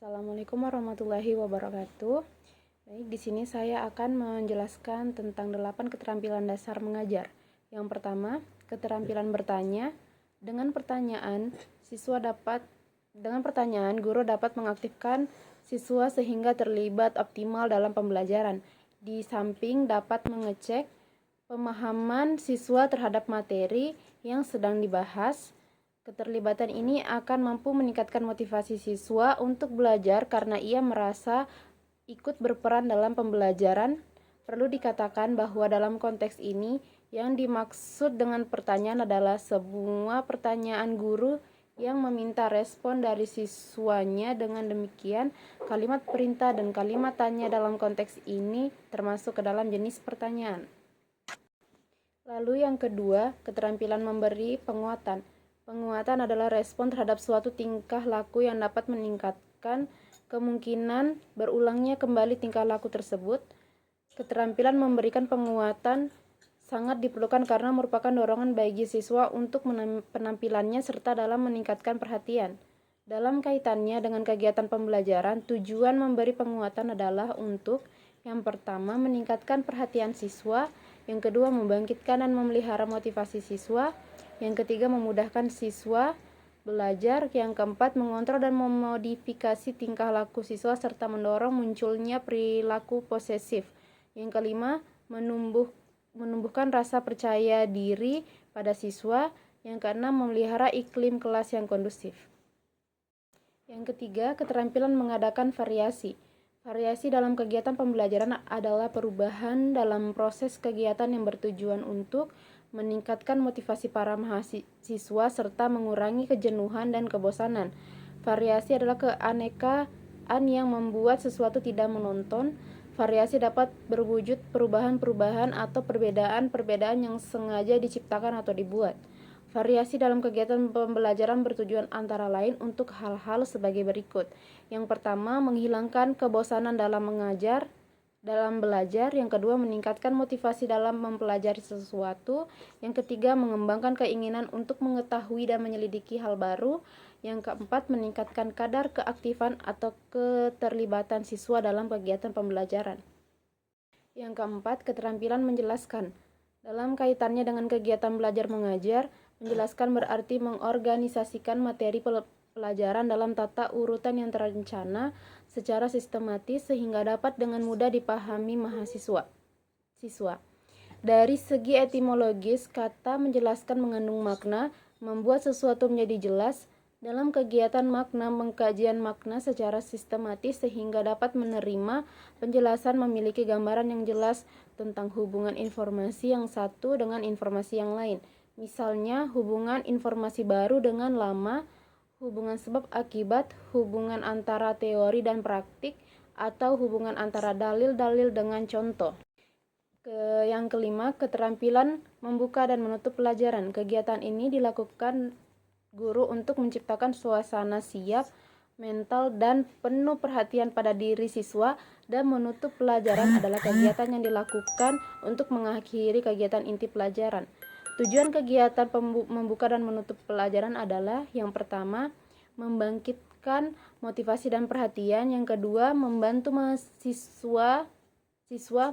Assalamualaikum warahmatullahi wabarakatuh. Baik, di sini saya akan menjelaskan tentang 8 keterampilan dasar mengajar. Yang pertama, keterampilan bertanya. Dengan pertanyaan, guru dapat mengaktifkan siswa sehingga terlibat optimal dalam pembelajaran. Di samping dapat mengecek pemahaman siswa terhadap materi yang sedang dibahas. Keterlibatan ini akan mampu meningkatkan motivasi siswa untuk belajar karena ia merasa ikut berperan dalam pembelajaran. Perlu dikatakan bahwa dalam konteks ini, yang dimaksud dengan pertanyaan adalah semua pertanyaan guru yang meminta respon dari siswanya. Dengan demikian, kalimat perintah dan kalimat tanya dalam konteks ini termasuk ke dalam jenis pertanyaan. Lalu yang kedua, keterampilan memberi penguatan. Penguatan adalah respon terhadap suatu tingkah laku yang dapat meningkatkan kemungkinan berulangnya kembali tingkah laku tersebut. Keterampilan memberikan penguatan sangat diperlukan karena merupakan dorongan bagi siswa untuk penampilannya serta dalam meningkatkan perhatian. Dalam kaitannya dengan kegiatan pembelajaran, tujuan memberi penguatan adalah untuk yang pertama, meningkatkan perhatian siswa, yang kedua, membangkitkan dan memelihara motivasi siswa, yang ketiga, memudahkan siswa belajar, yang keempat, mengontrol dan memodifikasi tingkah laku siswa serta mendorong munculnya perilaku posesif, yang kelima, menumbuhkan rasa percaya diri pada siswa, yang keenam, memelihara iklim kelas yang kondusif. Yang ketiga, keterampilan mengadakan variasi. Variasi dalam kegiatan pembelajaran adalah perubahan dalam proses kegiatan yang bertujuan untuk meningkatkan motivasi para mahasiswa serta mengurangi kejenuhan dan kebosanan. Variasi adalah keanekaan yang membuat sesuatu tidak monoton. Variasi dapat berwujud perubahan-perubahan atau perbedaan-perbedaan yang sengaja diciptakan atau dibuat. Variasi dalam kegiatan pembelajaran bertujuan antara lain untuk hal-hal sebagai berikut. Yang pertama, menghilangkan kebosanan dalam belajar. Yang kedua, meningkatkan motivasi dalam mempelajari sesuatu. Yang ketiga, mengembangkan keinginan untuk mengetahui dan menyelidiki hal baru. Yang keempat, meningkatkan kadar keaktifan atau keterlibatan siswa dalam kegiatan pembelajaran. Yang keempat, keterampilan menjelaskan. Dalam kaitannya dengan kegiatan belajar mengajar, menjelaskan berarti mengorganisasikan materi pelajaran dalam tata urutan yang terencana secara sistematis sehingga dapat dengan mudah dipahami mahasiswa. Dari segi etimologis, kata menjelaskan mengandung makna, membuat sesuatu menjadi jelas. Dalam kegiatan makna, pengkajian makna secara sistematis sehingga dapat menerima penjelasan memiliki gambaran yang jelas tentang hubungan informasi yang satu dengan informasi yang lain. Misalnya, hubungan informasi baru dengan lama, hubungan sebab akibat, hubungan antara teori dan praktik, atau hubungan antara dalil-dalil dengan contoh. Yang kelima, keterampilan membuka dan menutup pelajaran. Kegiatan ini dilakukan guru untuk menciptakan suasana siap, mental, dan penuh perhatian pada diri siswa, dan menutup pelajaran adalah kegiatan yang dilakukan untuk mengakhiri kegiatan inti pelajaran. Tujuan kegiatan membuka dan menutup pelajaran adalah yang pertama, membangkitkan motivasi dan perhatian, yang kedua, membantu siswa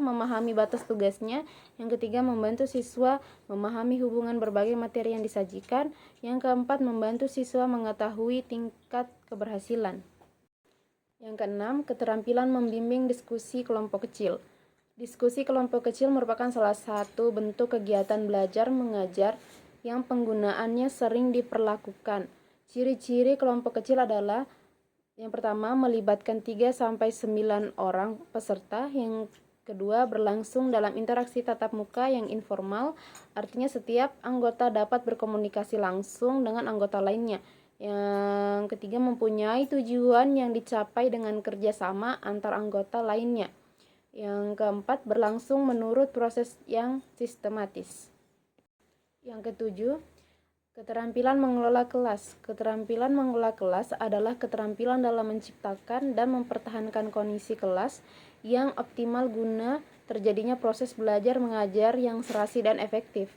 memahami batas tugasnya, yang ketiga, membantu siswa memahami hubungan berbagai materi yang disajikan, yang keempat, membantu siswa mengetahui tingkat keberhasilan. Yang keenam, keterampilan membimbing diskusi kelompok kecil. Diskusi kelompok kecil merupakan salah satu bentuk kegiatan belajar mengajar yang penggunaannya sering diperlakukan. Ciri-ciri kelompok kecil adalah yang pertama, melibatkan 3-9 orang peserta. Yang kedua, berlangsung dalam interaksi tatap muka yang informal, artinya setiap anggota dapat berkomunikasi langsung dengan anggota lainnya. Yang ketiga, mempunyai tujuan yang dicapai dengan kerjasama antar anggota lainnya. Yang keempat, berlangsung menurut proses yang sistematis. Yang ketujuh, keterampilan mengelola kelas. Keterampilan mengelola kelas adalah keterampilan dalam menciptakan dan mempertahankan kondisi kelas yang optimal guna terjadinya proses belajar mengajar yang serasi dan efektif.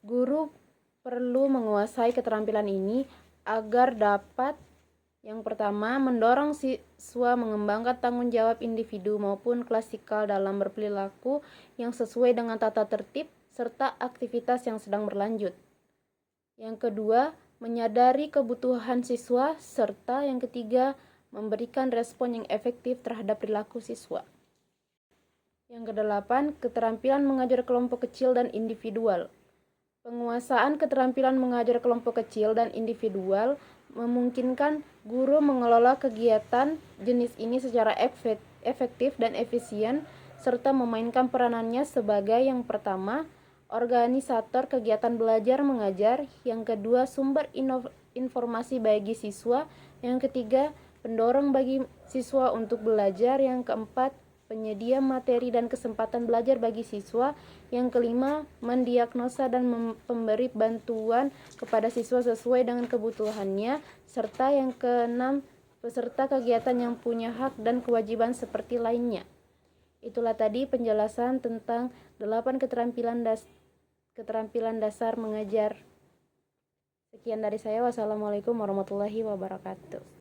Guru perlu menguasai keterampilan ini agar dapat Yang pertama, mendorong siswa mengembangkan tanggung jawab individu maupun klasikal dalam berperilaku yang sesuai dengan tata tertib serta aktivitas yang sedang berlanjut. Yang kedua, menyadari kebutuhan siswa, serta yang ketiga, memberikan respon yang efektif terhadap perilaku siswa. Yang kedelapan, keterampilan mengajar kelompok kecil dan individual. Penguasaan keterampilan mengajar kelompok kecil dan individual memungkinkan guru mengelola kegiatan jenis ini secara efektif dan efisien, serta memainkan peranannya sebagai yang pertama, organisator kegiatan belajar mengajar, yang kedua, sumber informasi bagi siswa, yang ketiga, pendorong bagi siswa untuk belajar, yang keempat, penyedia materi dan kesempatan belajar bagi siswa, yang kelima, mendiagnosa dan memberi bantuan kepada siswa sesuai dengan kebutuhannya, serta yang keenam, peserta kegiatan yang punya hak dan kewajiban seperti lainnya. Itulah tadi penjelasan tentang 8 keterampilan dasar mengajar. Sekian dari saya. Wassalamualaikum warahmatullahi wabarakatuh.